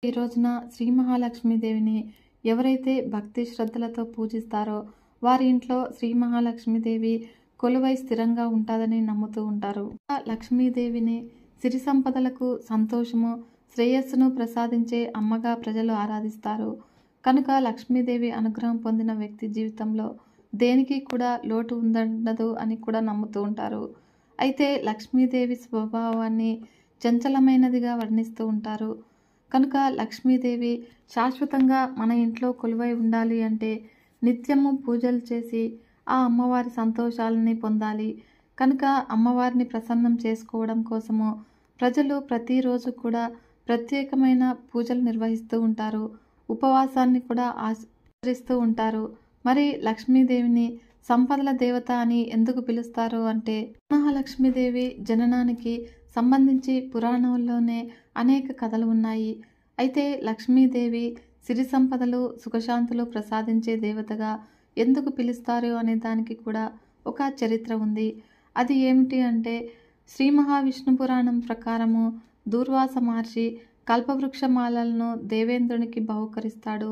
ఈ రోజున శ్రీ మహాలక్ష్మీదేవిని ఎవరైతే భక్తి శ్రద్ధలతో పూజిస్తారో వారి ఇంట్లో శ్రీ మహాలక్ష్మీదేవి కొలువై స్థిరంగా ఉంటుందని నమ్ముతూ ఉంటారు. లక్ష్మీదేవిని సిరి సంపదలకు, సంతోషము, శ్రేయస్సును ప్రసాదించే అమ్మగా ప్రజలు ఆరాధిస్తారు. కనుక లక్ష్మీదేవి అనుగ్రహం పొందిన వ్యక్తి జీవితంలో దేనికి కూడా లోటు ఉండదు అని కూడా నమ్ముతూ ఉంటారు. అయితే లక్ష్మీదేవి స్వభావాన్ని చంచలమైనదిగా వర్ణిస్తూ ఉంటారు. కనుక లక్ష్మీదేవి శాశ్వతంగా మన ఇంట్లో కొలువై ఉండాలి అంటే నిత్యము పూజలు చేసి ఆ అమ్మవారి సంతోషాలని పొందాలి. కనుక అమ్మవారిని ప్రసన్నం చేసుకోవడం కోసము ప్రజలు ప్రతిరోజు కూడా ప్రత్యేకమైన పూజలు నిర్వహిస్తూ ఉంటారు. ఉపవాసాన్ని కూడా ఆచరిస్తూ ఉంటారు. మరి లక్ష్మీదేవిని సంపదల దేవత అని ఎందుకు పిలుస్తారు అంటే మహాలక్ష్మీదేవి జననానికి సంబంధించి పురాణాల్లోనే అనేక కథలు ఉన్నాయి. అయితే లక్ష్మీదేవి సిరి సంపదలు, సుఖశాంతులు ప్రసాదించే దేవతగా ఎందుకు పిలుస్తారు అనే దానికి కూడా ఒక చరిత్ర ఉంది. అది ఏమిటి అంటే శ్రీ మహావిష్ణు పురాణం ప్రకారము దూర్వాస మహర్షి కల్పవృక్ష మాలలను దేవేంద్రునికి బహుకరిస్తాడు.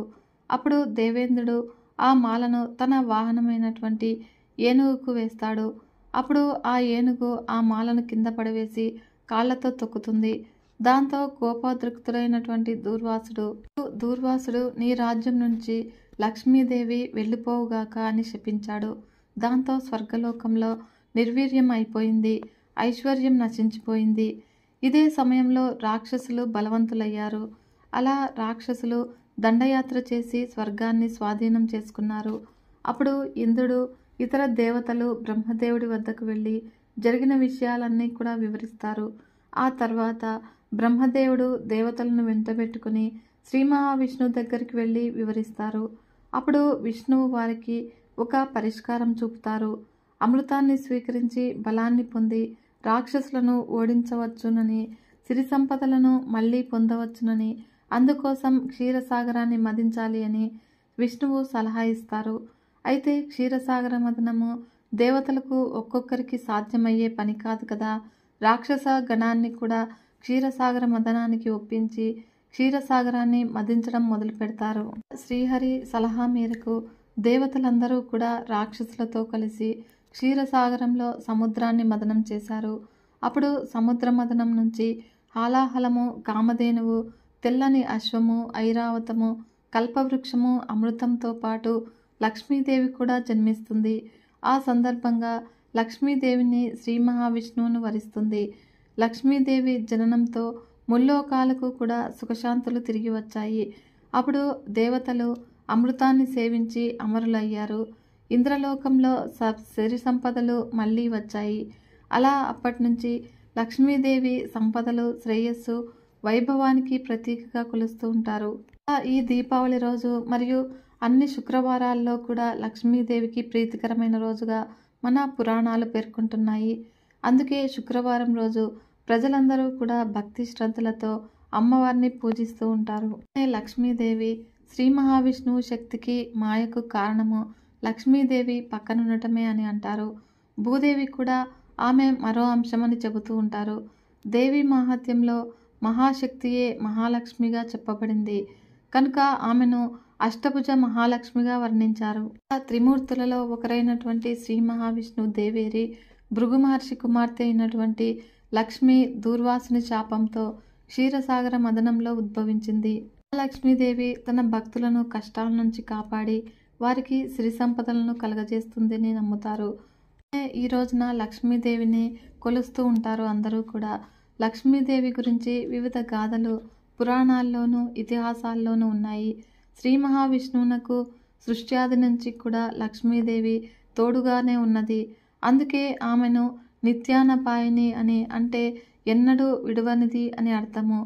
అప్పుడు దేవేంద్రుడు ఆ మాలను తన వాహనమైనటువంటి ఏనుగుకు వేస్తాడు. అప్పుడు ఆ ఏనుగు ఆ మాలను కింద పడవేసి కాళ్లతో తొక్కుతుంది. దాంతో కోపోద్రిక్తుడైనటువంటి దూర్వాసుడు నీ రాజ్యం నుంచి లక్ష్మీదేవి వెళ్ళిపోవుగాక అని శపించాడు. దాంతో స్వర్గలోకంలో నిర్వీర్యం అయిపోయింది, ఐశ్వర్యం నశించిపోయింది. ఇదే సమయంలో రాక్షసులు బలవంతులయ్యారు. అలా రాక్షసులు దండయాత్ర చేసి స్వర్గాన్ని స్వాధీనం చేసుకున్నారు. అప్పుడు ఇంద్రుడు, ఇతర దేవతలు బ్రహ్మదేవుడి వద్దకు వెళ్ళి జరిగిన విషయాలన్నీ కూడా వివరిస్తారు. ఆ తర్వాత బ్రహ్మదేవుడు దేవతలను వెంటబెట్టుకుని శ్రీ మహావిష్ణువు దగ్గరికి వెళ్ళి వివరిస్తారు. అప్పుడు విష్ణువు వారికి ఒక పరిష్కారం చూపుతారు. అమృతాన్ని స్వీకరించి బలాన్ని పొంది రాక్షసులను ఓడించవచ్చునని, సిరి సంపదలను మళ్ళీ పొందవచ్చునని, అందుకోసం క్షీరసాగరాన్ని మదించాలి అని విష్ణువు సలహా ఇస్తారు. అయితే క్షీరసాగర మదనము దేవతలకు ఒక్కొక్కరికి సాధ్యమయ్యే పని కాదు కదా. రాక్షస గణాన్ని కూడా క్షీరసాగర మదనానికి ఒప్పించి క్షీరసాగరాన్ని మదించడం మొదలు పెడతారు. శ్రీహరి సలహా మేరకు దేవతలందరూ కూడా రాక్షసులతో కలిసి క్షీరసాగరంలో సముద్రాన్ని మదనం చేశారు. అప్పుడు సముద్ర మదనం నుంచి హాలాహలము, కామధేనువు, తెల్లని అశ్వము, ఐరావతము, కల్పవృక్షము, అమృతంతో పాటు లక్ష్మీదేవి కూడా జన్మిస్తుంది. ఆ సందర్భంగా లక్ష్మీదేవిని శ్రీ మహావిష్ణువును వరిస్తుంది. లక్ష్మీదేవి జననంతో ముల్లోకాలకు కూడా సుఖశాంతులు తిరిగి వచ్చాయి. అప్పుడు దేవతలు అమృతాన్ని సేవించి అమరులయ్యారు. ఇంద్రలోకంలో సిరి సంపదలు మళ్ళీ వచ్చాయి. అలా అప్పటి నుంచి లక్ష్మీదేవి సంపదలు, శ్రేయస్సు, వైభవానికి ప్రతీకగా కొలుస్తూ ఉంటారు. ఈ దీపావళి రోజు మరియు అన్ని శుక్రవారాల్లో కూడా లక్ష్మీదేవికి ప్రీతికరమైన రోజుగా మన పురాణాలు పేర్కొంటున్నాయి. అందుకే శుక్రవారం రోజు ప్రజలందరూ కూడా భక్తి శ్రద్ధలతో అమ్మవారిని పూజిస్తూ ఉంటారు. లక్ష్మీదేవి శ్రీ మహావిష్ణువు శక్తికి, మాయకు కారణము లక్ష్మీదేవి పక్కనుండటమే అని అంటారు. భూదేవి కూడా ఆమె మరో అంశమని చెబుతూ ఉంటారు. దేవి మహాత్మ్యంలో మహాశక్తియే మహాలక్ష్మిగా చెప్పబడింది. కనుక ఆమెను అష్టభుజ మహాలక్ష్మిగా వర్ణించారు. త్రిమూర్తులలో ఒకరైనటువంటి శ్రీ మహావిష్ణువు దేవేరి భృగు మహర్షి కుమార్తె అయినటువంటి లక్ష్మి దూర్వాసుని శాపంతో క్షీరసాగర మదనంలో ఉద్భవించింది. లక్ష్మీదేవి తన భక్తులను కష్టాల నుంచి కాపాడి వారికి సిరి సంపదలను కలగజేస్తుందని నమ్ముతారు. ఈ రోజున లక్ష్మీదేవిని కొలుస్తూ ఉంటారు అందరూ కూడా. లక్ష్మీదేవి గురించి వివిధ గాథలు పురాణాల్లోనూ ఇతిహాసాల్లోనూ ఉన్నాయి. శ్రీ మహావిష్ణువునకు సృష్ట్యాది నుంచి కూడా లక్ష్మీదేవి తోడుగానే ఉన్నది. అందుకే ఆమెను నిత్యానపాయిని అని, అంటే ఎన్నడూ విడువనిది అని అర్థము.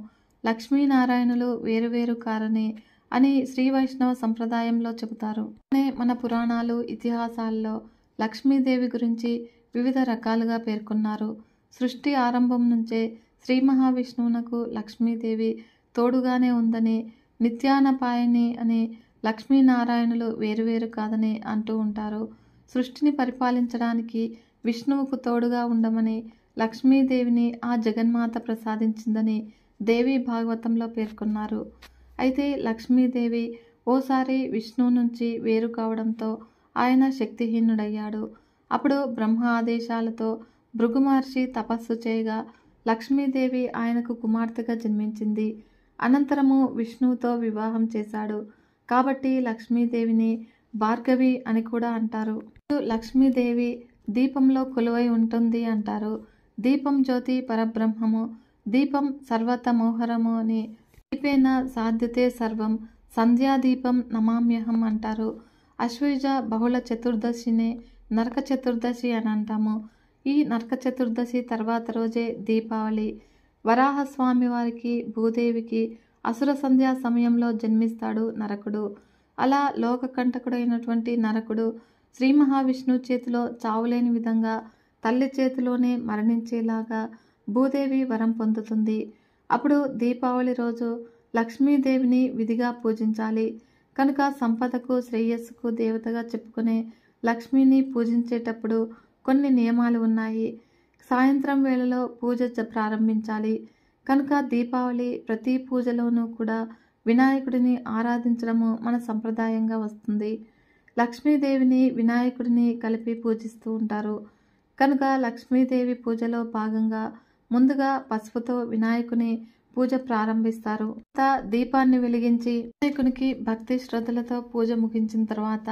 లక్ష్మీనారాయణులు వేరువేరు కారని అని శ్రీ వైష్ణవ సంప్రదాయంలో చెబుతారు. మన పురాణాలు, ఇతిహాసాల్లో లక్ష్మీదేవి గురించి వివిధ రకాలుగా పేర్కొన్నారు. సృష్టి ఆరంభం నుంచే శ్రీ మహావిష్ణువునకు లక్ష్మీదేవి తోడుగానే ఉందని, నిత్యానపాయిని అని, లక్ష్మీనారాయణులు వేరువేరు కాదని అంటూ ఉంటారు. సృష్టిని పరిపాలించడానికి విష్ణువుకు తోడుగా ఉండమని లక్ష్మీదేవిని ఆ జగన్మాత ప్రసాదించిందని దేవీ భాగవతంలో పేర్కొన్నారు. అయితే లక్ష్మీదేవి ఓసారి విష్ణువు నుంచి వేరు కావడంతో ఆయన శక్తిహీనుడయ్యాడు. అప్పుడు బ్రహ్మ ఆదేశాలతో భృగు మహర్షి తపస్సు చేయగా లక్ష్మీదేవి ఆయనకు కుమార్తెగా జన్మించింది. అనంతరము విష్ణువుతో వివాహం చేశాడు. కాబట్టి లక్ష్మీదేవిని భార్గవి అని కూడా అంటారు. లక్ష్మీదేవి దీపంలో కొలువై ఉంటుంది అంటారు. దీపం జ్యోతి పరబ్రహ్మము, దీపం సర్వతమోహరము అని, దీపేన సాధ్యతే సర్వం, సంధ్యాదీపం నమామ్యహం అంటారు. అశ్వయుజ బహుళ చతుర్దశినే నరక చతుర్దశి అని అంటాము. ఈ నరక చతుర్దశి తర్వాత రోజే దీపావళి. వరాహస్వామి వారికి, భూదేవికి అసుర సంధ్యా సమయంలో జన్మిస్తాడు నరకుడు. అలా లోకకంటకుడైనటువంటి నరకుడు శ్రీ మహావిష్ణువు చేతిలో చావులేని విధంగా తల్లి చేతిలోనే మరణించేలాగా భూదేవి వరం పొందుతుంది. అప్పుడు దీపావళి రోజు లక్ష్మీదేవిని విధిగా పూజించాలి. కనుక సంపదకు, శ్రేయస్సుకు దేవతగా చెప్పుకునే లక్ష్మిని పూజించేటప్పుడు కొన్ని నియమాలు ఉన్నాయి. సాయంత్రం వేళలో పూజ ప్రారంభించాలి. కనుక దీపావళి ప్రతి పూజలోనూ కూడా వినాయకుడిని ఆరాధించడము మన సంప్రదాయంగా వస్తుంది. లక్ష్మీదేవిని, వినాయకుడిని కలిపి పూజిస్తూ ఉంటారు. కనుక లక్ష్మీదేవి పూజలో భాగంగా ముందుగా పసుపుతో వినాయకుని పూజ ప్రారంభిస్తారు. దీపాన్ని వెలిగించి వినాయకునికి భక్తి శ్రద్ధలతో పూజ ముగించిన తర్వాత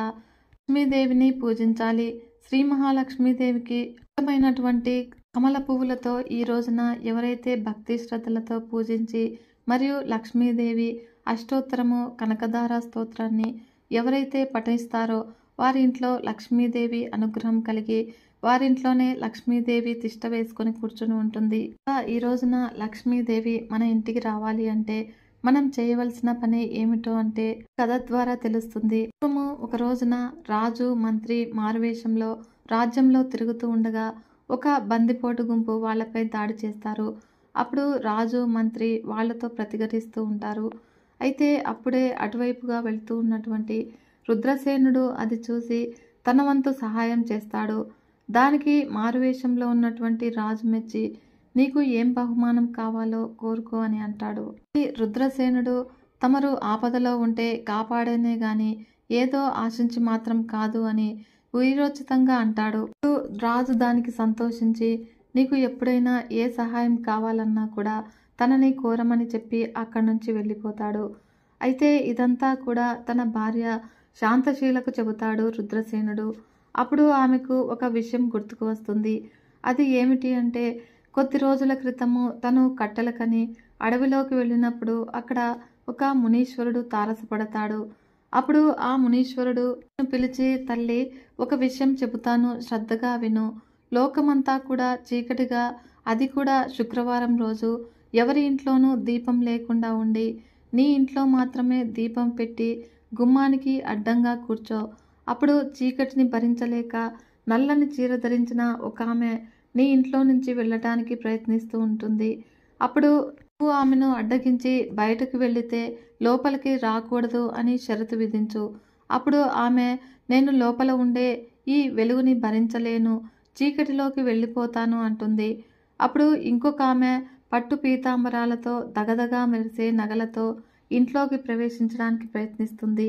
లక్ష్మీదేవిని పూజించాలి. శ్రీ మహాలక్ష్మీదేవికి ఇష్టమైనటువంటి కమల పువ్వులతో ఈ రోజున ఎవరైతే భక్తి శ్రద్ధలతో పూజించి మరియు లక్ష్మీదేవి అష్టోత్తరము, కనకధార స్తోత్రాన్ని ఎవరైతే పఠిస్తారో వారి ఇంట్లో లక్ష్మీదేవి అనుగ్రహం కలిగి వారింట్లోనే లక్ష్మీదేవి తిష్ట వేసుకొని కూర్చుని ఉంటుంది. ఈ రోజున లక్ష్మీదేవి మన ఇంటికి రావాలి అంటే మనం చేయవలసిన పని ఏమిటో అంటే కథ ద్వారా తెలుస్తుంది. ఒక రోజున రాజు, మంత్రి మారువేషంలో రాజ్యంలో తిరుగుతూ ఉండగా ఒక బందిపోటు గుంపు వాళ్ళపై దాడి చేస్తారు. అప్పుడు రాజు, మంత్రి వాళ్లతో ప్రతిఘటిస్తూ ఉంటారు. అయితే అప్పుడే అటువైపుగా వెళ్తూ ఉన్నటువంటి రుద్రసేనుడు అది చూసి తన వంతు సహాయం చేస్తాడు. దానికి మారువేషంలో ఉన్నటువంటి రాజు మెచ్చి నీకు ఏం బహుమానం కావాలో కోరుకో అని అంటాడు. రుద్రసేనుడు తమరు ఆపదలో ఉంటే కాపాడేనే గాని ఏదో ఆశించి మాత్రం కాదు అని వీరోచితంగా అంటాడు. రాజు దానికి సంతోషించి నీకు ఎప్పుడైనా ఏ సహాయం కావాలన్నా కూడా తనని కోరమని చెప్పి అక్కడి నుంచి వెళ్ళిపోతాడు. అయితే ఇదంతా కూడా తన భార్య శాంతశీలకు చెబుతాడు రుద్రసేనుడు. అప్పుడు ఆమెకు ఒక విషయం గుర్తుకు వస్తుంది. అది ఏమిటి అంటే కొద్ది రోజుల క్రితము తను కట్టెలకని అడవిలోకి వెళ్ళినప్పుడు అక్కడ ఒక మునీశ్వరుడు తారసపడతాడు. అప్పుడు ఆ మునీశ్వరుడు పిలిచి, తల్లి ఒక విషయం చెబుతాను, శ్రద్ధగా విను. లోకమంతా కూడా చీకటిగా, అది కూడా శుక్రవారం రోజు ఎవరి ఇంట్లోనూ దీపం లేకుండా ఉండి నీ ఇంట్లో మాత్రమే దీపం పెట్టి గుమ్మానికి అడ్డంగా కూర్చో. అప్పుడు చీకటిని భరించలేక నల్లని చీర ధరించిన ఒక ఆమె నీ ఇంట్లో నుంచి వెళ్ళటానికి ప్రయత్నిస్తూ ఉంటుంది. అప్పుడు నువ్వు ఆమెను అడ్డగించి బయటకు వెళితే లోపలికి రాకూడదు అని షరతు విధించు. అప్పుడు ఆమె నేను లోపల ఉండే ఈ వెలుగుని భరించలేను, చీకటిలోకి వెళ్ళిపోతాను అంటుంది. అప్పుడు ఇంకొక ఆమె పట్టు పీతాంబరాలతో దగదగా మెరిసే నగలతో ఇంట్లోకి ప్రవేశించడానికి ప్రయత్నిస్తుంది.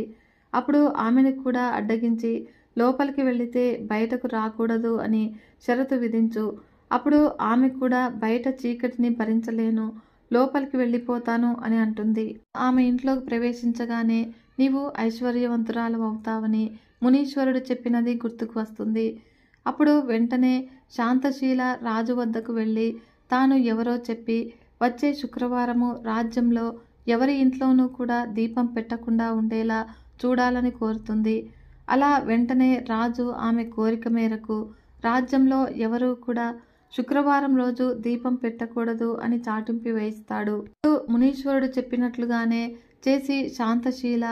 అప్పుడు ఆమెను కూడా అడ్డగించి లోపలికి వెళితే బయటకు రాకూడదు అని షరతు విధించు. అప్పుడు ఆమె కూడా బయట చీకటిని భరించలేను, లోపలికి వెళ్ళిపోతాను అని అంటుంది. ఆమె ఇంట్లోకి ప్రవేశించగానే నీవు ఐశ్వర్యవంతురాలు అవుతావని మునీశ్వరుడు చెప్పినది గుర్తుకు వస్తుంది. అప్పుడు వెంటనే శాంతశీల రాజు వద్దకు వెళ్ళి తాను ఎవరో చెప్పి వచ్చే శుక్రవారము రాజ్యంలో ఎవరి ఇంట్లోనూ కూడా దీపం పెట్టకుండా ఉండేలా చూడాలని కోరుతుంది. అలా వెంటనే రాజు ఆమె కోరిక మేరకు రాజ్యంలో ఎవరూ కూడా శుక్రవారం రోజు దీపం పెట్టకూడదు అని చాటింపు వేయిస్తాడు. మునీశ్వరుడు చెప్పినట్లుగానే చేసి శాంతశీల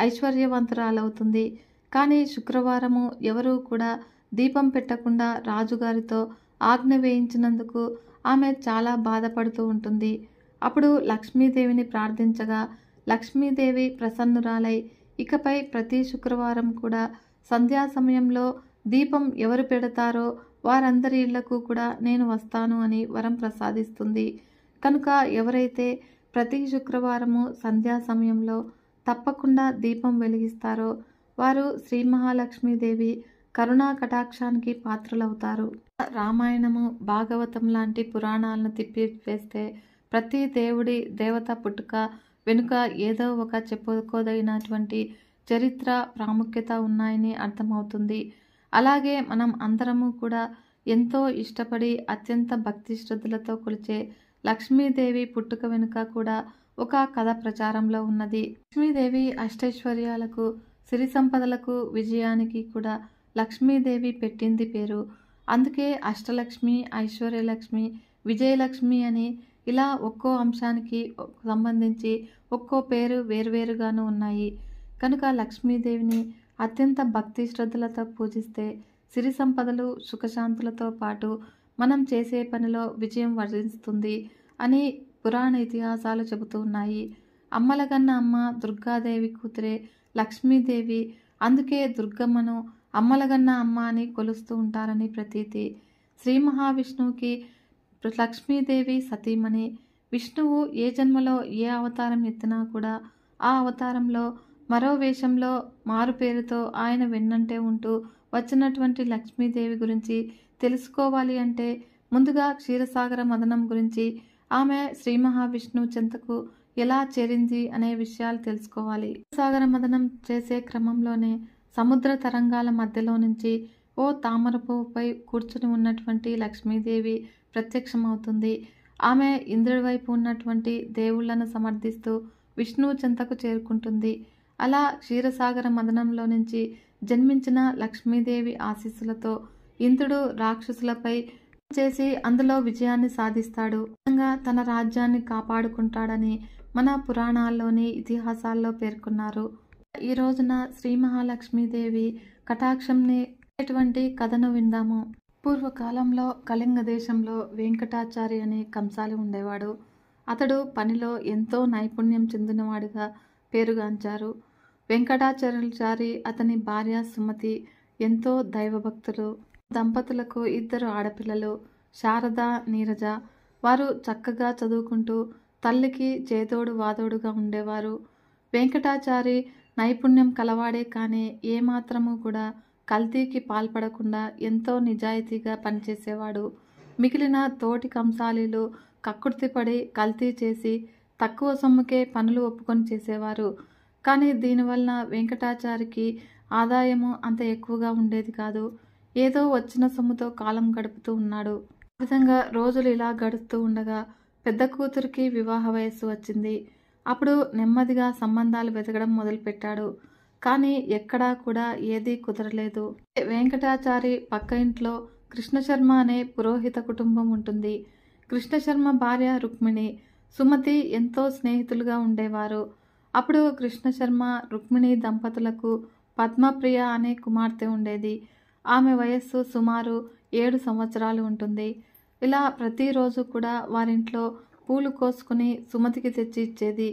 ఐశ్వర్యవంతురాలవుతుంది. కానీ శుక్రవారము ఎవరూ కూడా దీపం పెట్టకుండా రాజుగారితో ఆజ్ఞ వేయించినందుకు ఆమె చాలా బాధపడుతూ ఉంటుంది. అప్పుడు లక్ష్మీదేవిని ప్రార్థించగా లక్ష్మీదేవి ప్రసన్నురాలై ఇకపై ప్రతి శుక్రవారం కూడా సంధ్యా సమయంలో దీపం ఎవరు పెడతారో వారందరి ఇళ్లకు కూడా నేను వస్తాను అని వరం ప్రసాదిస్తుంది. కనుక ఎవరైతే ప్రతి శుక్రవారము సంధ్యా సమయంలో తప్పకుండా దీపం వెలిగిస్తారో వారు శ్రీ మహాలక్ష్మీదేవి కరుణా కటాక్షానికి పాత్రలవుతారు. రామాయణము, భాగవతం లాంటి పురాణాలను తిప్పివేస్తే ప్రతి దేవుడి దేవత పుట్టుక వెనుక ఏదో ఒక చెప్పుకోదగినటువంటి చరిత్ర, ప్రాముఖ్యత ఉన్నాయని అర్థమవుతుంది. అలాగే మనం అందరము కూడా ఎంతో ఇష్టపడి అత్యంత భక్తి శ్రద్ధలతో కొలిచే లక్ష్మీదేవి పుట్టుక వెనుక కూడా ఒక కథ ప్రచారంలో ఉన్నది. లక్ష్మీదేవి అష్టైశ్వర్యాలకు, సిరి సంపదలకు, విజయానికి కూడా లక్ష్మీదేవి పెట్టింది పేరు. అందుకే అష్టలక్ష్మి, ఐశ్వర్యలక్ష్మి, విజయలక్ష్మి అని ఇలా ఒక్కో అంశానికి సంబంధించి ఒక్కో పేరు వేరువేరుగాను ఉన్నాయి. కనుక లక్ష్మీదేవిని అత్యంత భక్తి శ్రద్ధలతో పూజిస్తే సిరి సంపదలు, సుఖశాంతులతో పాటు మనం చేసే పనిలో విజయం వరిస్తుంది అని పురాణ ఇతిహాసాలు చెబుతూ ఉన్నాయి. అమ్మలగన్న అమ్మ దుర్గాదేవి కూతురే లక్ష్మీదేవి. అందుకే దుర్గమ్మను అమ్మలగన్న అమ్మ అని కొలుస్తూ ఉంటారని ప్రతీతి. శ్రీ మహావిష్ణువుకి లక్ష్మీదేవి సతీమణి. విష్ణువు ఏ జన్మలో ఏ అవతారం ఎత్తినా కూడా ఆ అవతారంలో మరో వేషంలో మారు పేరుతో ఆయన వెన్నంటే ఉంటూ వచ్చినటువంటి లక్ష్మీదేవి గురించి తెలుసుకోవాలి అంటే ముందుగా క్షీరసాగర మదనం గురించి, ఆమె శ్రీ మహావిష్ణువు చెంతకు ఎలా చేరింది అనే విషయాలు తెలుసుకోవాలి. క్షీరసాగర మదనం చేసే క్రమంలోనే సముద్ర తరంగాల మధ్యలో నుంచి ఓ తామర పువ్వుపై కూర్చుని ఉన్నటువంటి లక్ష్మీదేవి ప్రత్యక్షమవుతుంది. ఆమె ఇంద్రుడి వైపు ఉన్నటువంటి దేవుళ్లను సమర్థిస్తూ విష్ణువు చెంతకు చేరుకుంటుంది. అలా క్షీరసాగర మదనంలో నుంచి జన్మించిన లక్ష్మీదేవి ఆశీస్సులతో ఇంద్రుడు రాక్షసులపై చేసి అందులో విజయాన్ని సాధిస్తాడు. తన రాజ్యాన్ని కాపాడుకుంటాడని మన పురాణాల్లోని ఇతిహాసాల్లో పేర్కొన్నారు. ఈ రోజున శ్రీ మహాలక్ష్మీదేవి కటాక్షంని ఎటువంటి కథను విందాము. పూర్వకాలంలో కళింగ దేశంలో వెంకటాచారి అనే కంసాలి ఉండేవాడు. అతడు పనిలో ఎంతో నైపుణ్యం చెందినవాడిగా పేరుగాంచారు. వెంకటాచార్యాచారి అతని భార్య సుమతి ఎంతో దైవభక్తులు. దంపతులకు 2 ఆడపిల్లలు, శారద, నీరజ. వారు చక్కగా చదువుకుంటూ తల్లికి చేదోడు వాదోడుగా ఉండేవారు. వెంకటాచారి నైపుణ్యం కలవాడే కానీ ఏమాత్రము కూడా కల్తీకి పాల్పడకుండా ఎంతో నిజాయితీగా పనిచేసేవాడు. మిగిలిన తోటి కంసాలీలు కక్కుర్తిపడి కల్తీ చేసి తక్కువ సొమ్ముకే పనులు ఒప్పుకొని చేసేవారు. కానీ దీనివలన వెంకటాచారికి ఆదాయము అంత ఎక్కువగా ఉండేది కాదు. ఏదో వచ్చిన సొమ్ముతో కాలం గడుపుతూ ఉన్నాడు. ఆ విధంగా రోజులు ఇలా గడుస్తూ ఉండగా పెద్ద కూతురికి వివాహ వయస్సు వచ్చింది. అప్పుడు నెమ్మదిగా సంబంధాలు వెతకడం మొదలుపెట్టాడు. కానీ ఎక్కడా కూడా ఏదీ కుదరలేదు. వెంకటాచారి పక్క ఇంట్లో కృష్ణశర్మ అనే పురోహిత కుటుంబం ఉంటుంది. కృష్ణశర్మ భార్య రుక్మిణి, సుమతి ఎంతో స్నేహితులుగా ఉండేవారు. అప్పుడు కృష్ణశర్మ, రుక్మిణి దంపతులకు పద్మప్రియ అనే కుమార్తె ఉండేది. ఆమె వయస్సు సుమారు 7 సంవత్సరాలు ఉంటుంది. ఇలా ప్రతిరోజు కూడా వారింట్లో పూలు కోసుకుని సుమతికి తెచ్చి ఇచ్చేది.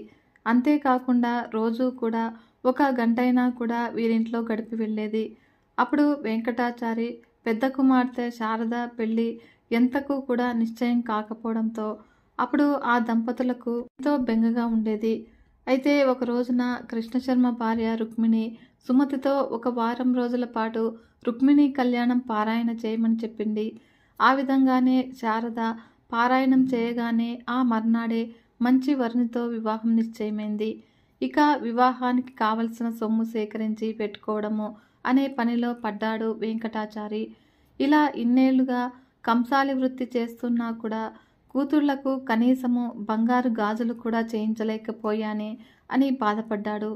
అంతేకాకుండా రోజు కూడా 1 గంటైనా కూడా వీరింట్లో గడిపి వెళ్ళేది. అప్పుడు వెంకటాచారి పెద్ద కుమార్తె శారద పెళ్లి ఎంతకు కూడా నిశ్చయం కాకపోవడంతో అప్పుడు ఆ దంపతులకు ఎంతో బెంగగా ఉండేది. అయితే ఒక రోజున కృష్ణశర్మ భార్య రుక్మిణి సుమతితో 1 వారం రోజుల పాటు రుక్మిణి కళ్యాణం పారాయణ చేయమని చెప్పింది. ఆ విధంగానే శారద పారాయణం చేయగానే ఆ మర్నాడే మంచి వరునితో వివాహం నిశ్చయమైంది. ఇక వివాహానికి కావలసిన సొమ్ము సేకరించి పెట్టుకోవడము అనే పనిలో పడ్డాడు వెంకటాచారి. ఇలా ఇన్నేళ్లుగా కంసాలి వృత్తి చేస్తున్నా కూడా కూతుళ్లకు కనీసము బంగారు గాజులు కూడా చేయించలేకపోయానే అని బాధపడ్డాడు.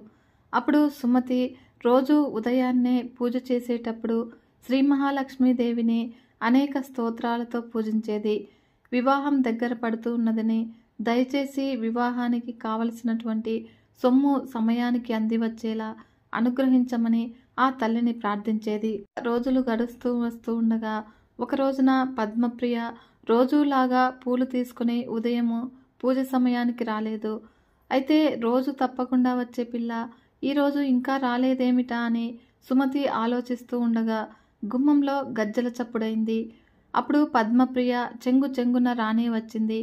అప్పుడు సుమతి రోజు ఉదయాన్నే పూజ చేసేటప్పుడు శ్రీ మహాలక్ష్మీదేవిని అనేక స్తోత్రాలతో పూజించేది. వివాహం దగ్గర పడుతూ ఉన్నదని, దయచేసి వివాహానికి కావలసినటువంటి సొమ్ము సమయానికి అందివచ్చేలా అనుగ్రహించమని ఆ తల్లిని ప్రార్థించేది. రోజులు గడుస్తూ వస్తూ ఉండగా ఒక రోజున పద్మప్రియ రోజులాగా పూలు తీసుకుని ఉదయము పూజ సమయానికి రాలేదు. అయితే రోజు తప్పకుండా వచ్చే పిల్ల ఈరోజు ఇంకా రాలేదేమిటా అని సుమతి ఆలోచిస్తూ ఉండగా గుమ్మంలో గజ్జల చప్పుడైంది. అప్పుడు పద్మప్రియ చెంగు చెంగున రానే వచ్చింది.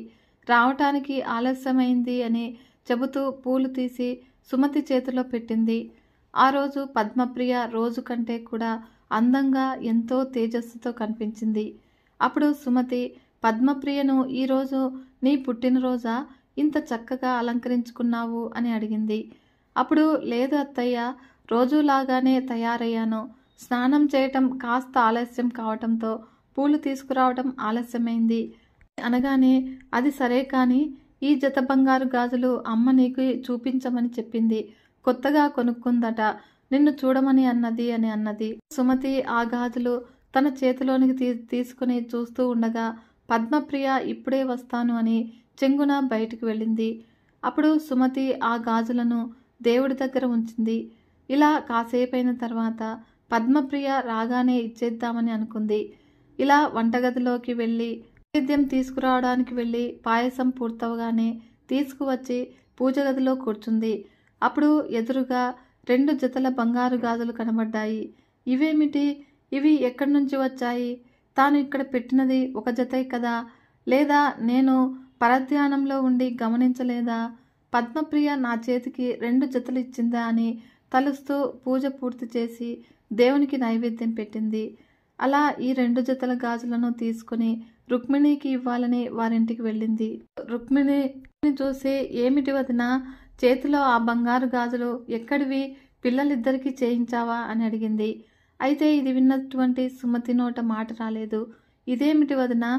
రావటానికి ఆలస్యమైంది అని చెబుతూ పూలు తీసి సుమతి చేతిలో పెట్టింది. ఆ రోజు పద్మప్రియ రోజు కంటే కూడా అందంగా ఎంతో తేజస్సుతో కనిపించింది. అప్పుడు సుమతి పద్మప్రియను ఈరోజు నీ పుట్టినరోజా, ఇంత చక్కగా అలంకరించుకున్నావు అని అడిగింది. అప్పుడు లేదు అత్తయ్య, రోజులాగానే తయారయ్యాను. స్నానం చేయటం కాస్త ఆలస్యం కావటంతో పూలు తీసుకురావటం ఆలస్యమైంది అనగానే, అది సరే కానీ ఈ జత బంగారు గాజులు అమ్మ నీకు చూపించమని చెప్పింది. కొత్తగా కొనుక్కుందట, నిన్ను చూడమని అన్నది అని అన్నది. సుమతి ఆ గాజులు తన చేతిలోనికి తీసుకుని చూస్తూ ఉండగా పద్మప్రియ ఇప్పుడే వస్తాను అని చెంగున బయటికి వెళ్ళింది. అప్పుడు సుమతి ఆ గాజులను దేవుడి దగ్గర ఉంచింది. ఇలా కాసేపైన తర్వాత పద్మప్రియ రాగానే ఇచ్చేద్దామని అనుకుంది. ఇలా వంటగదిలోకి వెళ్ళి నైవేద్యం తీసుకురావడానికి వెళ్ళి పాయసం పూర్తవగానే తీసుకువచ్చి పూజ గదిలో కూర్చుంది. అప్పుడు ఎదురుగా 2 జతల బంగారు గాజులు కనబడ్డాయి. ఇవేమిటి? ఇవి ఎక్కడి నుంచి వచ్చాయి? తాను ఇక్కడ పెట్టినది ఒక జతే కదా, లేదా నేను పరధ్యానంలో ఉండి గమనించలేదా? పద్మప్రియ నా చేతికి 2 జతలు ఇచ్చిందా అని తలుస్తూ పూజ పూర్తి చేసి దేవునికి నైవేద్యం పెట్టింది. అలా ఈ 2 జతల గాజులను తీసుకుని రుక్మిణికి ఇవ్వాలని వారింటికి వెళ్ళింది. రుక్మిణిని చూసి, ఏమిటి వదినా, చేతిలో ఆ బంగారు గాజులు ఎక్కడివి? పిల్లలిద్దరికీ చేయించావా అని అడిగింది. అయితే ఇది విన్నటువంటి సుమతి నోట మాట రాలేదు. ఇదేమిటి వదినా,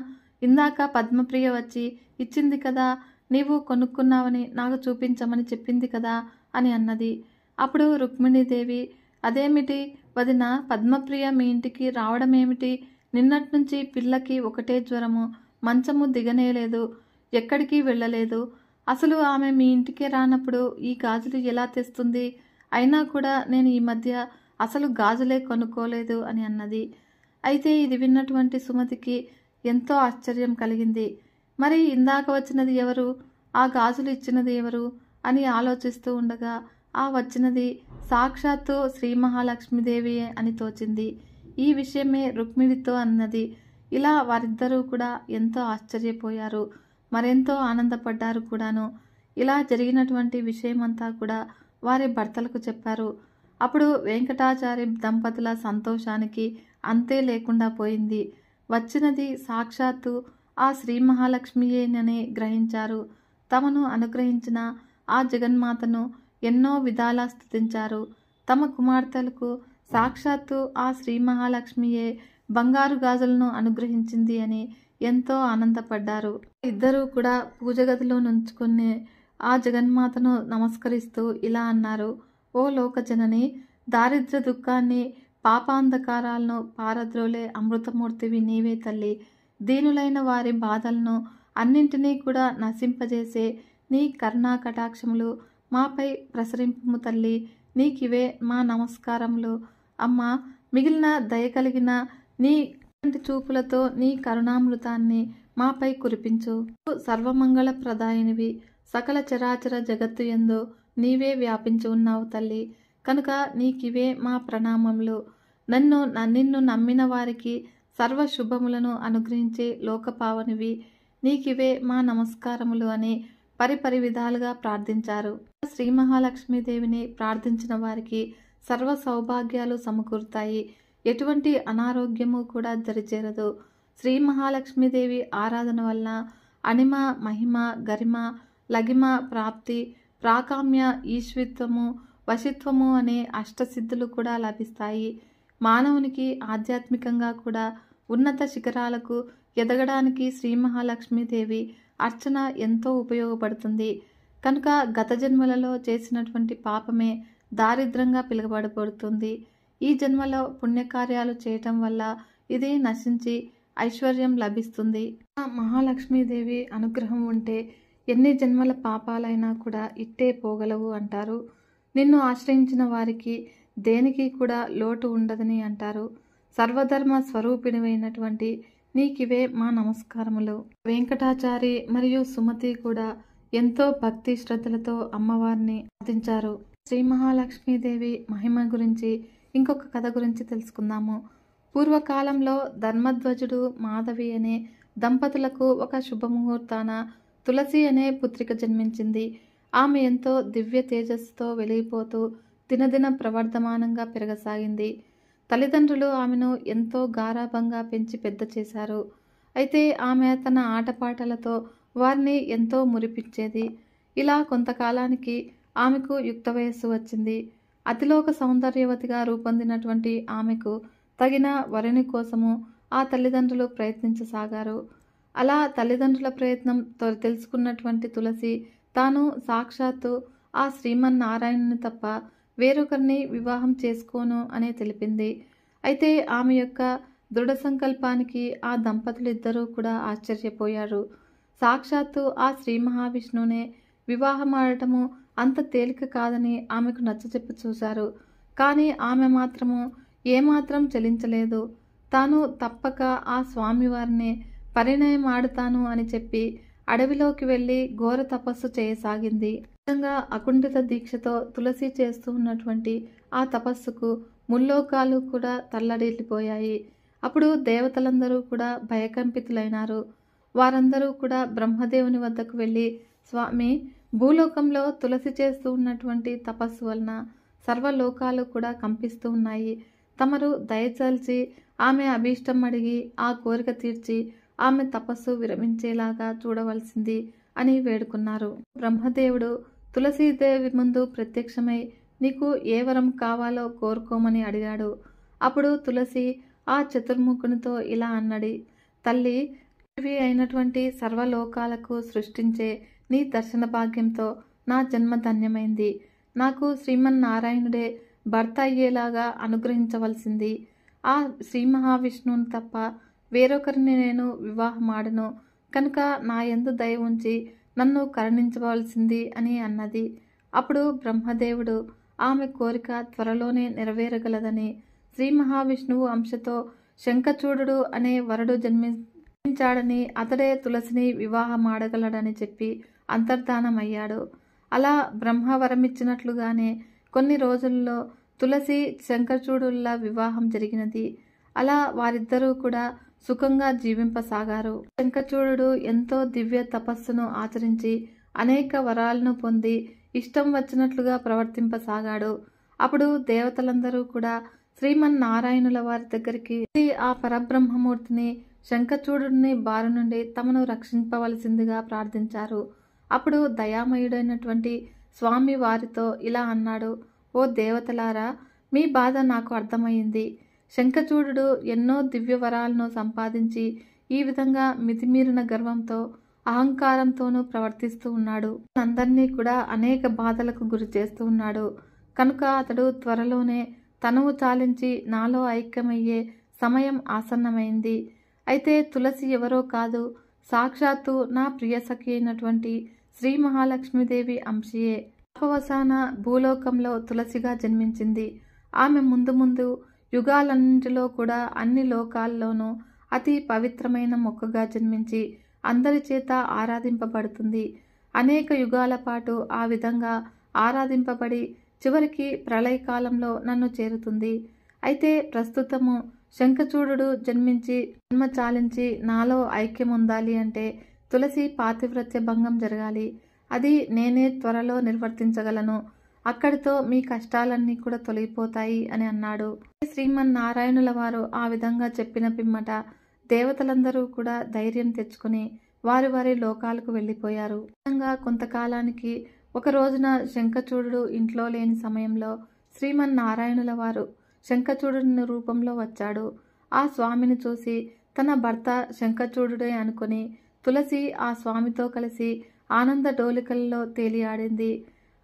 ఇందాక పద్మప్రియ వచ్చి ఇచ్చింది కదా, నీవు కొనుక్కున్నావని నాకు చూపించమని చెప్పింది కదా అని అన్నది. అప్పుడు రుక్మిణీదేవి, అదేమిటి వదినా, పద్మప్రియ మీ ఇంటికి రావడమేమిటి? నిన్నటి నుంచి పిల్లకి ఒకటే జ్వరము, మంచము దిగనేలేదు, ఎక్కడికి వెళ్ళలేదు. అసలు ఆమె మీ ఇంటికే రానప్పుడు ఈ గాజులు ఎలా తెస్తుంది? అయినా కూడా నేను ఈ మధ్య అసలు గాజులే కొనుక్కోలేదు అని అన్నది. అయితే ఇది విన్నటువంటి సుమతికి ఎంతో ఆశ్చర్యం కలిగింది. మరి ఇందాక వచ్చినది ఎవరు? ఆ గాజులు ఇచ్చినది ఎవరు అని ఆలోచిస్తూ ఉండగా ఆ వచ్చినది సాక్షాత్తు శ్రీ మహాలక్ష్మీదేవి అని తోచింది. ఈ విషయమే రుక్మిణితో అన్నది. ఇలా వారిద్దరూ కూడా ఎంతో ఆశ్చర్యపోయారు, మరెంతో ఆనందపడ్డారు కూడాను. ఇలా జరిగినటువంటి విషయమంతా కూడా వారి భర్తలకు చెప్పారు. అప్పుడు వెంకటాచారి దంపతుల సంతోషానికి అంతే లేకుండా పోయింది. వచ్చినది సాక్షాత్తు ఆ శ్రీ మహాలక్ష్మియేనని గ్రహించారు. తమను అనుగ్రహించిన ఆ జగన్మాతను ఎన్నో విధాలా స్తుతించారు. తమ కుమార్తెలకు సాక్షాత్తు ఆ శ్రీ మహాలక్ష్మియే బంగారు గాజులను అనుగ్రహించింది అని ఎంతో ఆనందపడ్డారు. ఇద్దరూ కూడా పూజ గదిలో నుంచుకుని ఆ జగన్మాతను నమస్కరిస్తూ ఇలా అన్నారు. ఓ లోకజనని, దారిద్ర్య దుఃఖాన్ని పాపాంధకారాలను పారద్రోలే అమృతమూర్తివి నీవే తల్లి. దీనులైన వారి బాధలను అన్నింటినీ కూడా నశింపజేసే నీ కరుణా కటాక్షములు మాపై ప్రసరింపుము తల్లి. నీకివే మా నమస్కారములు. అమ్మా, మిగిలిన దయ కలిగిన నీ చూపులతో నీ కరుణామృతాన్ని మాపై కురిపించు. సర్వమంగళ ప్రదాయనివి, సకల చరాచర జగత్తు యందు నీవే వ్యాపించి ఉన్నావు తల్లి. కనుక నీకివే మా ప్రణామములు. నిన్ను నమ్మిన వారికి సర్వ శుభములను అనుగ్రహించే లోకపావనివి, నీకివే మా నమస్కారములు అని పరిపరి విధాలుగా ప్రార్థించారు. శ్రీ మహాలక్ష్మీదేవిని ప్రార్థించిన వారికి సర్వ సౌభాగ్యాలు సమకూరుతాయి. ఎటువంటి అనారోగ్యము కూడా దరిచేరదు. శ్రీ మహాలక్ష్మీదేవి ఆరాధన వలన అణిమ, మహిమ, గరిమ, లగిమ ప్రాప్తి, ప్రాకామ్య, ఈశ్విత్వము, వశిత్వము అనే అష్టసిద్ధులు కూడా లభిస్తాయి. మానవునికి ఆధ్యాత్మికంగా కూడా ఉన్నత శిఖరాలకు ఎదగడానికి శ్రీ మహాలక్ష్మీదేవి అర్చన ఎంతో ఉపయోగపడుతుంది. కనుక గత జన్మలలో చేసినటువంటి పాపమే దారిద్రంగా పిలువబడబడుతుంది. ఈ జన్మలో పుణ్యకార్యాలు చేయటం వల్ల ఇది నశించి ఐశ్వర్యం లభిస్తుంది. మహాలక్ష్మీదేవి అనుగ్రహం ఉంటే ఎన్ని జన్మల పాపాలైనా కూడా ఇట్టే పోగలవు అంటారు. నిన్ను ఆశ్రయించిన వారికి దేనికి కూడా లోటు ఉండదని అంటారు. సర్వధర్మ స్వరూపిణివైనటువంటి నీకివే మా నమస్కారములు. వెంకటాచారి మరియు సుమతి కూడా ఎంతో భక్తి శ్రద్ధలతో అమ్మవారిని ప్రార్థించారు. శ్రీ మహాలక్ష్మీదేవి మహిమ గురించి ఇంకొక కథ గురించి తెలుసుకుందాము. పూర్వకాలంలో ధర్మధ్వజుడు, మాధవి అనే దంపతులకు ఒక శుభముహూర్తాన తులసి అనే పుత్రిక జన్మించింది. ఆమె ఎంతో దివ్య తేజస్సుతో వెలిగిపోతూ దినదిన ప్రవర్ధమానంగా పెరగసాగింది. తల్లిదండ్రులు ఆమెను ఎంతో గారాబంగా పెంచి పెద్ద చేశారు. అయితే ఆమె తన ఆటపాటలతో వారిని ఎంతో మురిపించేది. ఇలా కొంతకాలానికి ఆమెకు యుక్త వయస్సు వచ్చింది. అతిలోక సౌందర్యవతిగా రూపొందినటువంటి ఆమెకు తగిన వరుని కోసము ఆ తల్లిదండ్రులు ప్రయత్నించసాగారు. అలా తల్లిదండ్రుల ప్రయత్నం తెలుసుకున్నటువంటి తులసి తాను సాక్షాత్తు ఆ శ్రీమన్నారాయణుని తప్ప వేరొకరిని వివాహం చేసుకోను అని తెలిపింది. అయితే ఆమె యొక్క దృఢ సంకల్పానికి ఆ దంపతులిద్దరూ కూడా ఆశ్చర్యపోయారు. సాక్షాత్తు ఆ శ్రీ మహావిష్ణువునే వివాహమాడటము అంత తేలిక కాదని ఆమెకు నచ్చచెప్పి చూశారు. కానీ ఆమె మాత్రము ఏమాత్రం చలించలేదు. తాను తప్పక ఆ స్వామివారినే పరిణయం ఆడుతాను అని చెప్పి అడవిలోకి వెళ్ళి ఘోర తపస్సు చేయసాగింది. విధంగా అకుంఠిత దీక్షతో తులసి చేస్తూ ఉన్నటువంటి ఆ తపస్సుకు ముల్లోకాలు కూడా తల్లడిల్లిపోయాయి. అప్పుడు దేవతలందరూ కూడా భయకంపితులైనారు. వారందరూ కూడా బ్రహ్మదేవుని వద్దకు వెళ్ళి, స్వామి, భూలోకంలో తులసి చేస్తూ ఉన్నటువంటి తపస్సు వలన సర్వలోకాలు కూడా కంపిస్తూ ఉన్నాయి. తమరు దయచల్చి ఆమె అభీష్టం అడిగి ఆ కోరిక తీర్చి ఆమె తపస్సు విరమించేలాగా చూడవలసింది అని వేడుకున్నారు. బ్రహ్మదేవుడు తులసీదేవి ముందు ప్రత్యక్షమై నీకు ఏ వరం కావాలో కోరుకోమని అడిగాడు. అప్పుడు తులసి ఆ చతుర్ముఖునితో ఇలా అన్నది, తల్లి, అయినటువంటి సర్వలోకాలకు సృష్టించే నీ దర్శన భాగ్యంతో నా జన్మ ధన్యమైంది. నాకు శ్రీమన్నారాయణుడే భర్త అయ్యేలాగా అనుగ్రహించవలసింది. ఆ శ్రీ మహావిష్ణువుని తప్ప వేరొకరిని నేను వివాహమాడను కనుక నా యందు దయ ఉంచి నన్ను కరుణించవలసింది అని అన్నది. అప్పుడు బ్రహ్మదేవుడు ఆమె కోరిక త్వరలోనే నెరవేరగలదని, శ్రీ మహావిష్ణువు అంశతో శంఖచూడుడు అనే వరుడు జన్మించాడని, అతడే తులసిని వివాహమాడగలడని చెప్పి అంతర్ధానమయ్యాడు. అలా బ్రహ్మ వరమిచ్చినట్లుగానే కొన్ని రోజుల్లో తులసి శంఖచూడుల వివాహం జరిగినది. అలా వారిద్దరూ కూడా సుఖంగా జీవింపసాగారు. శంఖచూడు ఎంతో దివ్య తపస్సును ఆచరించి అనేక వరాలను పొంది ఇష్టం వచ్చినట్లుగా ప్రవర్తింపసాగాడు. అప్పుడు దేవతలందరూ కూడా శ్రీమన్నారాయణుల వారి దగ్గరికి ఆ పరబ్రహ్మమూర్తిని శంఖచూడుని బారి నుండి తమను రక్షింపవలసిందిగా ప్రార్థించారు. అప్పుడు దయామయుడైనటువంటి స్వామి వారితో ఇలా అన్నాడు, ఓ దేవతలారా, మీ బాధ నాకు అర్థమైంది. శంఖచూడు ఎన్నో దివ్య వరాలను సంపాదించి ఈ విధంగా మితిమీరిన గర్వంతో అహంకారంతోనూ ప్రవర్తిస్తూ ఉన్నాడు. అందరినీ కూడా అనేక బాధలకు గురి చేస్తూ ఉన్నాడు. కనుక అతడు త్వరలోనే తనువు చాలించి నాలో ఐక్యమయ్యే సమయం ఆసన్నమైంది. అయితే తులసి ఎవరో కాదు, సాక్షాత్తు నా ప్రియ సఖి అయినటువంటి శ్రీ మహాలక్ష్మీదేవి అంశయే. పాపవశాన భూలోకంలో తులసిగా జన్మించింది. ఆమె ముందు ముందు యుగాలన్నింటిలో కూడా అన్ని లోకాల్లోనూ అతి పవిత్రమైన మొక్కగా జన్మించి అందరి చేత ఆరాధింపబడుతుంది. అనేక యుగాల పాటు ఆ విధంగా ఆరాధింపబడి చివరికి ప్రళయకాలంలో నన్ను చేరుతుంది. అయితే ప్రస్తుతము శంఖచూడు జన్మించి జన్మ చాలించి నాలో ఐక్యం ఉండాలి అంటే తులసి పాతివ్రత్య భంగం జరగాలి. అది నేనే త్వరలో నిర్వర్తించగలను. అక్కడితో మీ కష్టాలన్నీ కూడా తొలగిపోతాయి అని అన్నాడు. శ్రీమన్నారాయణుల వారు ఆ విధంగా చెప్పిన పిమ్మట దేవతలందరూ కూడా ధైర్యం తెచ్చుకుని వారి వారి లోకాలకు వెళ్ళిపోయారు. విధంగా కొంతకాలానికి ఒక రోజున శంఖచూడు ఇంట్లో లేని సమయంలో శ్రీమన్నారాయణుల వారు శంఖచూడుని రూపంలో వచ్చాడు. ఆ స్వామిని చూసి తన భర్త శంఖచూడుడే అనుకుని తులసి ఆ స్వామితో కలిసి ఆనంద డోలికల్లో తేలియాడింది.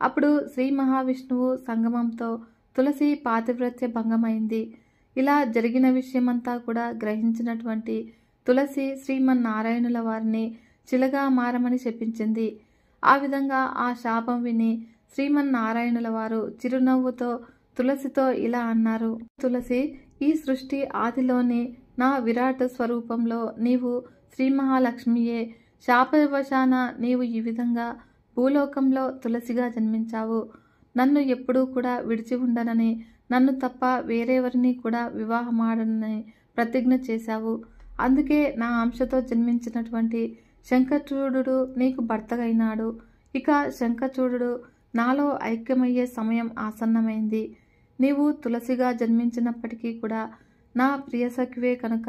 అప్పుడు శ్రీ మహావిష్ణువు సంగమంతో తులసి పాతివ్రత్య భంగమైంది. ఇలా జరిగిన విషయమంతా కూడా గ్రహించినటువంటి తులసి శ్రీమన్నారాయణుల వారిని చిలగా మారమని శపించింది. ఆ విధంగా ఆ శాపం విని శ్రీమన్నారాయణుల వారు చిరునవ్వుతో తులసితో ఇలా అన్నారు, తులసి, ఈ సృష్టి ఆదిలోని నా విరాట్ స్వరూపంలో నీవు శ్రీ మహాలక్ష్మియే. శాపవశాన నీవు ఈ విధంగా భూలోకంలో తులసిగా జన్మించావు. నన్ను ఎప్పుడూ కూడా విడిచి ఉండనని, నన్ను తప్ప వేరెవరిని కూడా వివాహమాడనని ప్రతిజ్ఞ చేశావు. అందుకే నా అంశతో జన్మించినటువంటి శంఖచూడుడు నీకు భర్తగైనాడు. ఇక శంఖచూడుడు నాలో ఐక్యమయ్యే సమయం ఆసన్నమైంది. నీవు తులసిగా జన్మించినప్పటికీ కూడా నా ప్రియసఖివే కనుక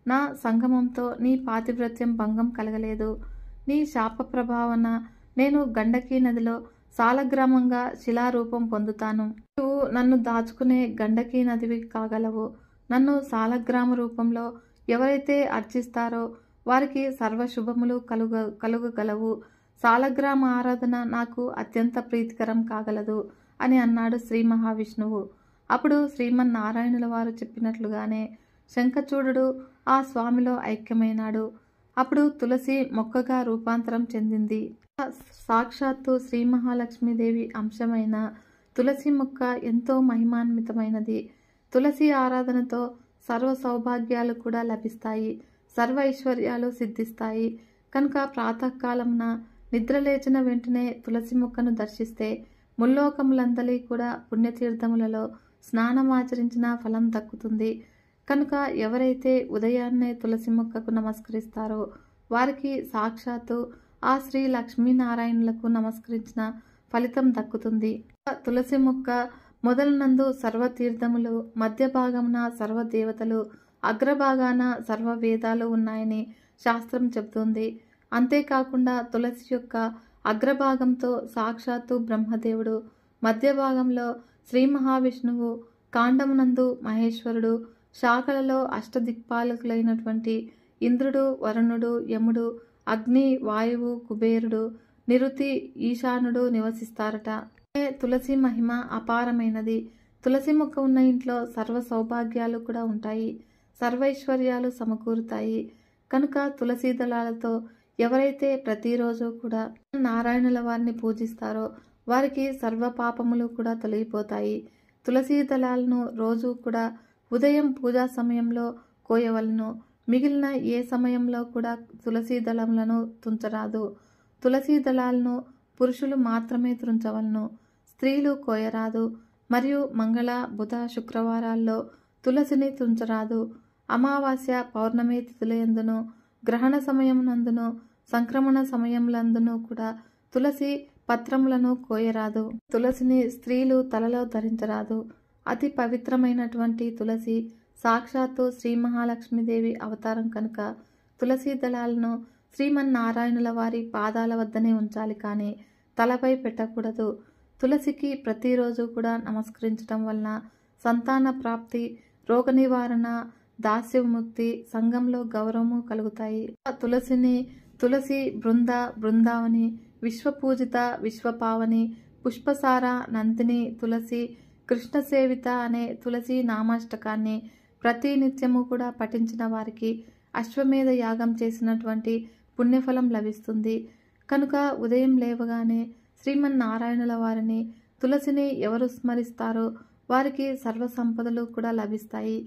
నా సంగమంతో నీ పాతివ్రత్యం భంగం కలగలేదు. నీ శాప ప్రభావన నేను గండకీ నదిలో సాలగ్రామంగా శిలారూపం పొందుతాను. నువ్వు నన్ను దాచుకునే గండకీ నదివి కాగలవు. నన్ను సాలగ్రామ రూపంలో ఎవరైతే అర్చిస్తారో వారికి సర్వశుభములు కలుగగలవు. సాలగ్రామ ఆరాధన నాకు అత్యంత ప్రీతికరం కాగలదు అని అన్నాడు శ్రీ మహావిష్ణువు. అప్పుడు శ్రీమన్నారాయణుల వారు చెప్పినట్లుగానే శంఖచూడుడు ఆ స్వామిలో ఐక్యమైనాడు. అప్పుడు తులసి మొక్కగా రూపాంతరం చెందింది. సాక్షాత్తు శ్రీ మహాలక్ష్మీదేవి అంశమైన తులసి మొక్క ఎంతో మహిమాన్వితమైనది. తులసి ఆరాధనతో సర్వ సౌభాగ్యాలు కూడా లభిస్తాయి, సర్వ ఐశ్వర్యాలు సిద్ధిస్తాయి. కనుక ప్రాతకాలమున నిద్రలేచిన వెంటనే తులసి మొక్కను దర్శిస్తే ముల్లోకములందలి కూడా పుణ్యతీర్థములలో స్నానమాచరించిన ఫలం దక్కుతుంది. కనుక ఎవరైతే ఉదయాన్నే తులసి మొక్కకు నమస్కరిస్తారో వారికి సాక్షాత్తు ఆ శ్రీ లక్ష్మీనారాయణులకు నమస్కరించిన ఫలితం దక్కుతుంది. తులసి మొక్క మొదలనందు సర్వతీర్థములు, మధ్య భాగమున సర్వదేవతలు, అగ్రభాగాన సర్వ వేదాలు ఉన్నాయని శాస్త్రం చెబుతుంది. అంతేకాకుండా తులసి యొక్క అగ్రభాగంతో సాక్షాత్తు బ్రహ్మదేవుడు, మధ్య భాగంలో శ్రీ మహావిష్ణువు, కాండమునందు మహేశ్వరుడు, శాఖలలో అష్టదిక్పాలకులైనటువంటి ఇంద్రుడు, వరుణుడు, యముడు, అగ్ని, వాయువు, కుబేరుడు, నిరుతి, ఈశానుడు నివసిస్తారట. తులసి మహిమ అపారమైనది. తులసి మొక్క ఉన్న ఇంట్లో సర్వ సౌభాగ్యాలు కూడా ఉంటాయి, సర్వైశ్వర్యాలు సమకూరుతాయి. కనుక తులసి దళాలతో ఎవరైతే ప్రతిరోజు కూడా నారాయణుల వారిని పూజిస్తారో వారికి సర్వ పాపములు కూడా తొలగిపోతాయి. తులసి దళాలను రోజు కూడా ఉదయం పూజా సమయంలో కోయవలను. మిగిలిన ఏ సమయంలో కూడా తులసి దళములను తుంచరాదు. తులసి దళాలను పురుషులు మాత్రమే తుంచవలను, స్త్రీలు కోయరాదు. మరియు మంగళ, బుధ, శుక్రవారాల్లో తులసిని తుంచరాదు. అమావాస్య, పౌర్ణమి తిథులయందును, గ్రహణ సమయమునందును, సంక్రమణ సమయములందును కూడా తులసి పత్రములను కోయరాదు. తులసిని స్త్రీలు తలలో ధరించరాదు. అతి పవిత్రమైనటువంటి తులసి సాక్షాత్తు శ్రీ మహాలక్ష్మీదేవి అవతారం కనుక తులసి దళాలను శ్రీమన్నారాయణుల వారి పాదాల వద్దనే ఉంచాలి, కానీ తలపై పెట్టకూడదు. తులసికి ప్రతిరోజు కూడా నమస్కరించడం వలన సంతాన ప్రాప్తి, రోగ నివారణ, దాస్య విముక్తి, సంఘంలో గౌరవము కలుగుతాయి. తులసి బృందావని, విశ్వపూజిత, విశ్వపావని, పుష్పసార, నందిని తులసి, కృష్ణ సేవిత అనే తులసి నామాష్టకాన్ని ప్రతి నిత్యము కూడా పఠించిన వారికి అశ్వమేధ యాగం చేసినటువంటి పుణ్యఫలం లభిస్తుంది. కనుక ఉదయం లేవగానే శ్రీమన్నారాయణుల వారిని, తులసిని ఎవరు స్మరిస్తారో వారికి సర్వ సంపదలు కూడా లభిస్తాయి,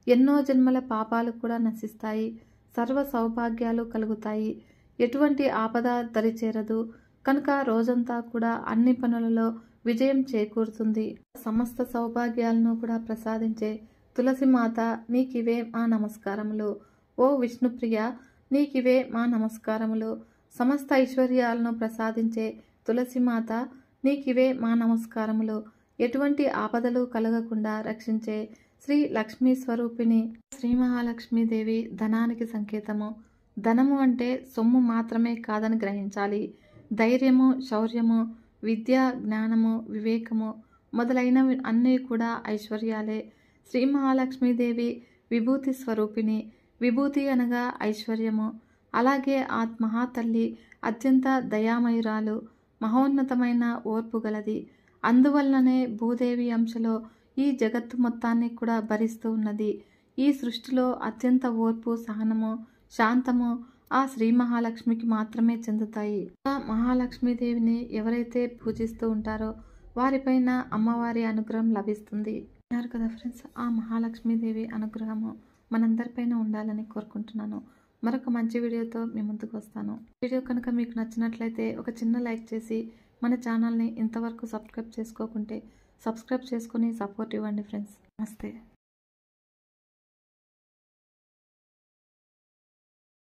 ఎన్నో జన్మల పాపాలు కూడా నశిస్తాయి, సర్వ సౌభాగ్యాలు కలుగుతాయి, ఎటువంటి ఆపద దరిచేరదు. కనుక రోజంతా కూడా అన్ని పనులలో విజయం చేకూరుతుంది. సమస్త సౌభాగ్యాలను కూడా ప్రసాదించే తులసి మాత నీకివే మా నమస్కారములు. ఓ విష్ణుప్రియ నీకివే మా నమస్కారములు. సమస్త ఐశ్వర్యాలను ప్రసాదించే తులసి మాత నీకివే మా నమస్కారములు. ఎటువంటి ఆపదలు కలగకుండా రక్షించే శ్రీ లక్ష్మీ స్వరూపిణి. శ్రీ మహాలక్ష్మీదేవి ధనానికి సంకేతము. ధనము అంటే సొమ్ము మాత్రమే కాదని గ్రహించాలి. ధైర్యము, శౌర్యము, విద్య, జ్ఞానము, వివేకము మొదలైనవి అన్నీ కూడా ఐశ్వర్యాలే. శ్రీ మహాలక్ష్మీదేవి విభూతి స్వరూపిణి. విభూతి అనగా ఐశ్వర్యము. అలాగే ఆ మహాతల్లి అత్యంత దయామయురాలు, మహోన్నతమైన ఓర్పు గలది. అందువల్లనే భూదేవి అంశలో ఈ జగత్తు మొత్తాన్ని కూడా భరిస్తూ ఉన్నది. ఈ సృష్టిలో అత్యంత ఓర్పు, సహనము, శాంతము ఆ శ్రీ మహాలక్ష్మికి మాత్రమే చెందుతాయి. మహాలక్ష్మీదేవిని ఎవరైతే పూజిస్తూ ఉంటారో వారిపైన అమ్మవారి అనుగ్రహం లభిస్తుంది. అన్నారు కదా ఫ్రెండ్స్, ఆ మహాలక్ష్మీదేవి అనుగ్రహము మనందరిపైన ఉండాలని కోరుకుంటున్నాను. మరొక మంచి వీడియోతో మీ ముందుకు వస్తాను. వీడియో కనుక మీకు నచ్చినట్లయితే ఒక చిన్న లైక్ చేసి మన ఛానల్ని ఇంతవరకు సబ్స్క్రైబ్ చేసుకోకుంటే సబ్స్క్రైబ్ చేసుకుని సపోర్ట్ ఇవ్వండి ఫ్రెండ్స్. నమస్తే.